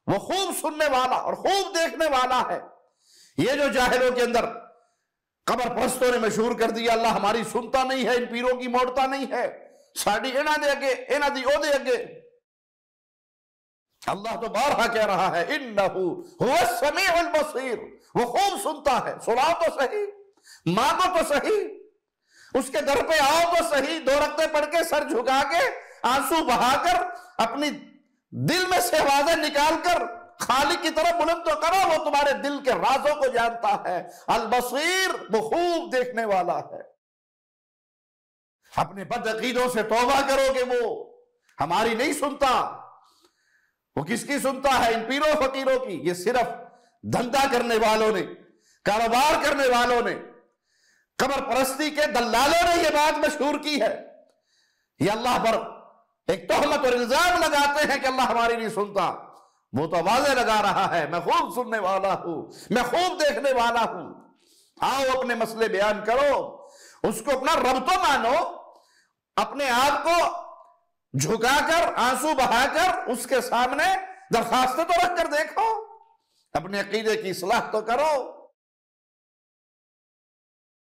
وہ خوب سننے والا اور خوب دیکھنے والا ہے۔ یہ جو جاہلوں کے اندر قبر پرستوں نے مشہور کر دیا اللہ ہماری سنتا نہیں ہے، ان پیروں کی موڑتا نہیں ہے، ساڑی اینا دے اگے اینا دی او دے اگے۔ اللہ تو بارہا کہہ رہا ہے انہو هو السمیع البصیر، وہ خوب سنتا ہے، سنا تو صحیح، مانگو تو صحیح، اس کے در پہ آؤ تو صحیح، 2 رکعتیں پڑھ کے سر جھکا کے آنسو بہا کر اپنی دل میں سے آوازیں نکال کر خالق کی طرف بلند تو کرو، وہ تمہارے دل کے رازوں کو جانتا ہے۔ البصیر، وہ خوب دیکھنے والا ہے۔ اپنے بد عقیدوں سے توبہ کرو کہ وہ ہماری نہیں سنتا، وہ کس کی سنتا ہے؟ ان پیروں فقیروں کی۔ یہ صرف دھندا کرنے والوں نے، کاروبار کرنے والوں نے، قبر پرستی کے دلالوں نے یہ بات مشہور کی ہے۔ یہ اللہ پر ایک تہمت اور الزام لگاتے ہیں کہ اللہ ہماری نہیں سنتا، وہ تو واضح لگا رہا ہے میں خوب سننے والا ہوں، میں خوب دیکھنے والا ہوں۔ آؤ اپنے مسئلے بیان کرو، اس کو اپنا رب تو مانو، اپنے آپ کو جھکا کر آنسو بہا کر اس کے سامنے درخواستیں تو رکھ کر دیکھو، اپنے عقیدے کی اصلاح تو کرو۔